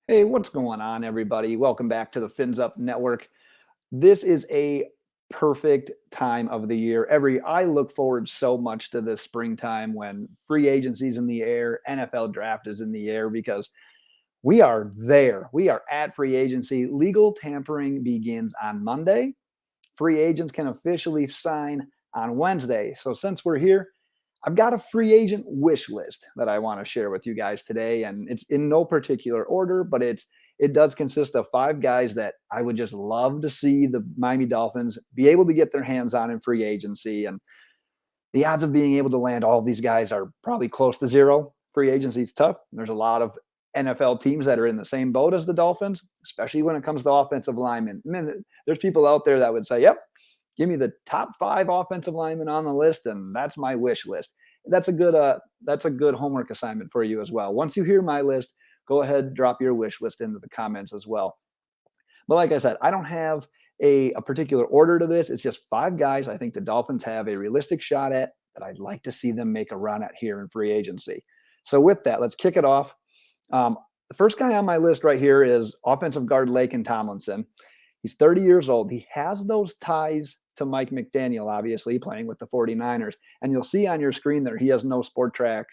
Hey, what's going on, everybody? Welcome back to the Fins Up Network. This is a perfect time of the year. I look forward so much to this springtime when free agency's in the air, NFL draft is in the air because we are there. We are at free agency. Legal tampering begins on Monday. Free agents can officially sign on Wednesday. So since we're here, I've got a free agent wish list that I want to share with you guys today, and it's in no particular order, but it does consist of 5 guys that I would just love to see the Miami Dolphins be able to get their hands on in free agency. And the odds of being able to land all of these guys are probably close to zero. Free agency is tough. There's a lot of NFL teams that are in the same boat as the Dolphins, especially when it comes to offensive linemen. I mean, there's people out there that would say, "Yep, give me the top 5 offensive linemen on the list, and that's my wish list." That's a good homework assignment for you as well. Once you hear my list, go ahead, drop your wish list into the comments as well. But like I said, I don't have a particular order to this. It's just 5 guys I think the Dolphins have a realistic shot at that I'd like to see them make a run at here in free agency. So with that, let's kick it off. The first guy on my list right here is offensive guard Laken Tomlinson. He's 30 years old. He has those ties to Mike McDaniel, obviously, playing with the 49ers. And you'll see on your screen there, he has no spotrac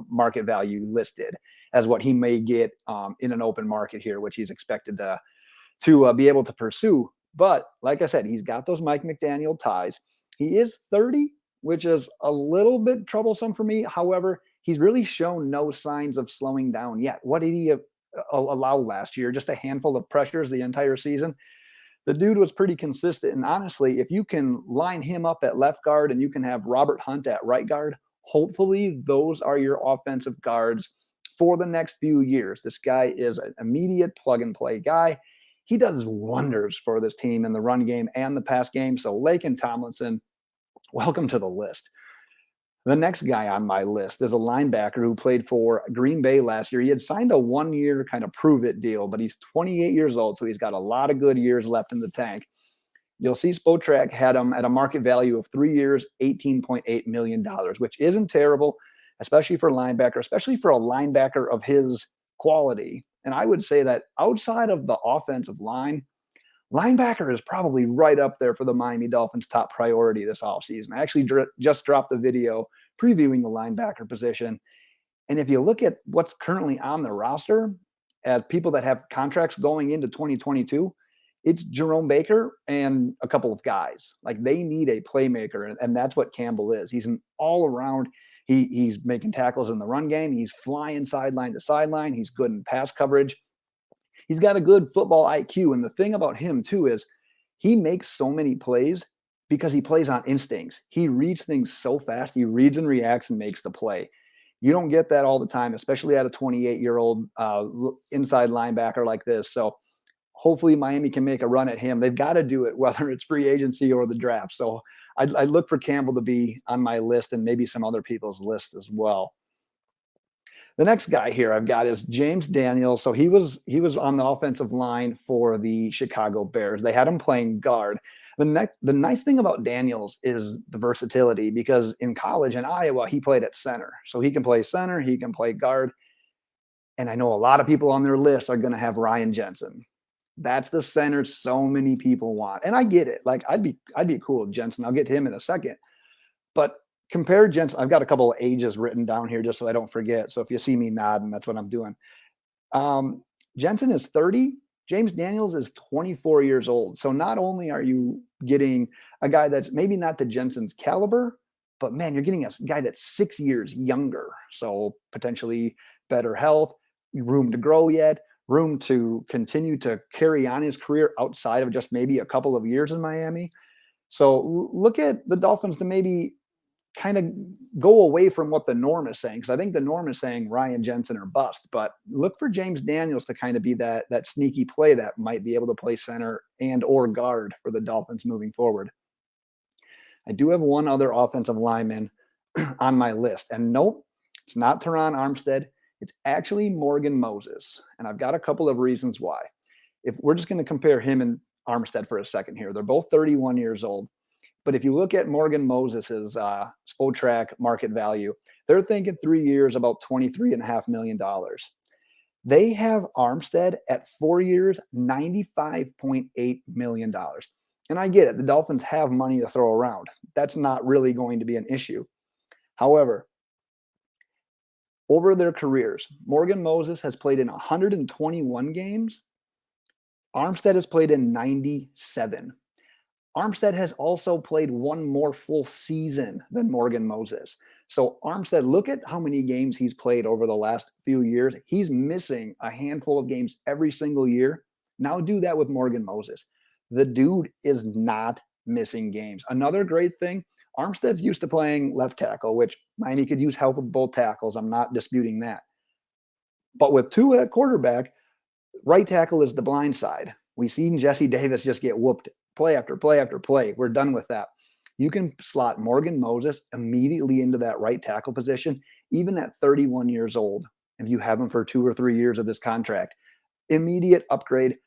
market value listed as what he may get in an open market here, which he's expected to be able to pursue. But like I said, he's got those Mike McDaniel ties. He is 30, which is a little bit troublesome for me. However, he's really shown no signs of slowing down yet. What did he allow last year? Just a handful of pressures the entire season. The dude was pretty consistent. And honestly, if you can line him up at left guard and you can have Robert Hunt at right guard, hopefully those are your offensive guards for the next few years. This guy is an immediate plug and play guy. He does wonders for this team in the run game and the pass game. So Laken Tomlinson, welcome to the list. The next guy on my list is a linebacker who played for Green Bay last year. He had signed a 1-year kind of prove it deal, but he's 28 years old, so he's got a lot of good years left in the tank. You'll see Spotrac had him at a market value of 3 years, $18.8 million, which isn't terrible, especially for a linebacker, especially for a linebacker of his quality. And I would say that outside of the offensive line, linebacker is probably right up there for the Miami Dolphins' top priority this offseason. I actually just dropped a video previewing the linebacker position. And if you look at what's currently on the roster as people that have contracts going into 2022, it's Jerome Baker and a couple of guys. Like they need a playmaker, and that's what Campbell is. He's an all around. He's making tackles in the run game. He's flying sideline to sideline. He's good in pass coverage. He's got a good football IQ. And the thing about him, too, is he makes so many plays because he plays on instincts. He reads things so fast. He reads and reacts and makes the play. You don't get that all the time, especially at a 28-year-old inside linebacker like this. So hopefully Miami can make a run at him. They've got to do it, whether it's free agency or the draft. So I'd look for Campbell to be on my list and maybe some other people's list as well. The next guy here I've got is James Daniels. So he was on the offensive line for the Chicago Bears. They had him playing guard. The nice thing about Daniels is the versatility because in college in Iowa he played at center. So he can play center, he can play guard. And I know a lot of people on their list are going to have Ryan Jensen. That's the center so many people want. And I get it. Like I'd be cool with Jensen. I'll get to him in a second. But compare Jensen. I've got a couple of ages written down here just so I don't forget. So if you see me nodding, that's what I'm doing. Jensen is 30. James Daniels is 24 years old. So not only are you getting a guy that's maybe not to Jensen's caliber, but man, you're getting a guy that's 6 years younger. So potentially better health, room to grow yet, room to continue to carry on his career outside of just maybe a couple of years in Miami. So look at the Dolphins to maybe kind of go away from what the norm is saying. Because I think the norm is saying Ryan Jensen or bust, but look for James Daniels to kind of be that sneaky play that might be able to play center and or guard for the Dolphins moving forward. I do have one other offensive lineman on my list. And nope, it's not Terron Armstead. It's actually Morgan Moses. And I've got a couple of reasons why. If we're just going to compare him and Armstead for a second here, they're both 31 years old. But if you look at Morgan Moses's spotrac market value, they're thinking 3 years, about $23.5 million. They have Armstead at 4 years, $95.8 million. And I get it. The Dolphins have money to throw around. That's not really going to be an issue. However, over their careers, Morgan Moses has played in 121 games. Armstead has played in 97. Armstead has also played one more full season than Morgan Moses. So Armstead, look at how many games he's played over the last few years. He's missing a handful of games every single year. Now do that with Morgan Moses. The dude is not missing games. Another great thing, Armstead's used to playing left tackle, which Miami could use help with both tackles. I'm not disputing that. But with Tua at quarterback, right tackle is the blind side. We've seen Jesse Davis just get whooped play after play after play. We're done with that. You can slot Morgan Moses immediately into that right tackle position, even at 31 years old. If you have him for 2 or 3 years of this contract, immediate upgrade,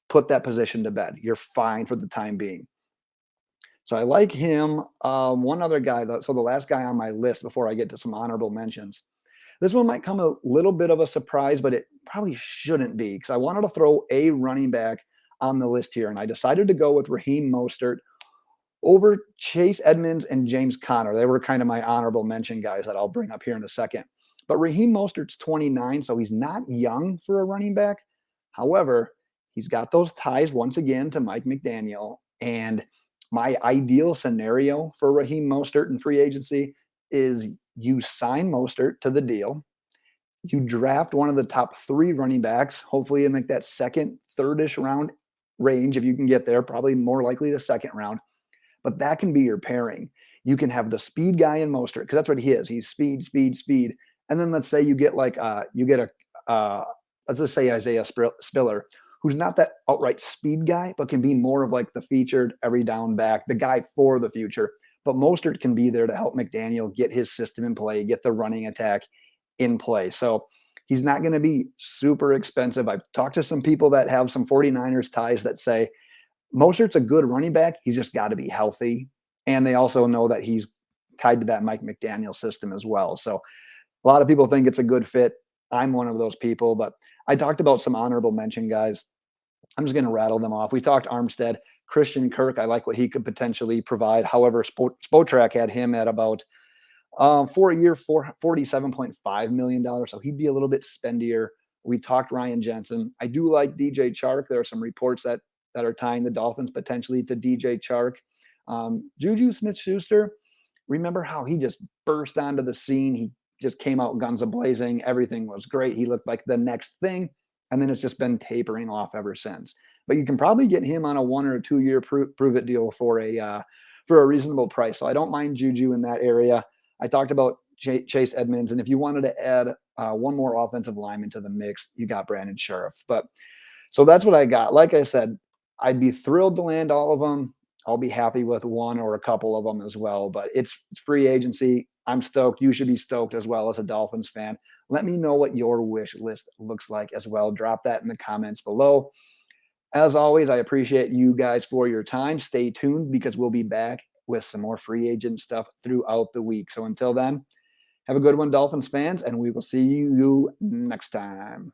put that position to bed. You're fine for the time being. So I like him. One other guy, so the last guy on my list before I get to some honorable mentions. This one might come a little bit of a surprise, but it probably shouldn't be because I wanted to throw a running back on the list here. And I decided to go with Raheem Mostert over Chase Edmonds and James Conner. They were kind of my honorable mention guys that I'll bring up here in a second. But Raheem Mostert's 29, so he's not young for a running back. However, he's got those ties once again to Mike McDaniel. And my ideal scenario for Raheem Mostert in free agency is you sign Mostert to the deal. You draft one of the top 3 running backs, hopefully in like that second, third-ish round range, if you can get there, probably more likely the second round. But that can be your pairing. You can have the speed guy in Mostert, because that's what he is. He's speed, speed, speed. And then let's say you get like let's just say Isaiah Spiller, who's not that outright speed guy, but can be more of like the featured every down back, the guy for the future. But Mostert can be there to help McDaniel get his system in play, get the running attack in play. So he's not going to be super expensive. I've talked to some people that have some 49ers ties that say Mostert's a good running back. He's just got to be healthy. And they also know that he's tied to that Mike McDaniel system as well. So a lot of people think it's a good fit. I'm one of those people, but I talked about some honorable mention guys. I'm just going to rattle them off. We talked Armstead, Christian Kirk. I like what he could potentially provide. However, Spotrac had him at about for a year, $47.5 million. So he'd be a little bit spendier. We talked Ryan Jensen. I do like DJ Chark. There are some reports that are tying the Dolphins potentially to DJ Chark. JuJu Smith-Schuster, remember how he just burst onto the scene. He just came out guns a-blazing. Everything was great. He looked like the next thing. And then it's just been tapering off ever since. But you can probably get him on a 1 or 2 year prove-it deal for a reasonable price. So I don't mind JuJu in that area. I talked about Chase Edmonds. And if you wanted to add one more offensive lineman to the mix, you got Brandon Scherff. But so that's what I got. Like I said, I'd be thrilled to land all of them. I'll be happy with one or a couple of them as well. But it's free agency. I'm stoked. You should be stoked as well as a Dolphins fan. Let me know what your wish list looks like as well. Drop that in the comments below. As always, I appreciate you guys for your time. Stay tuned because we'll be back with some more free agent stuff throughout the week. So until then, have a good one, Dolphins fans, and we will see you next time.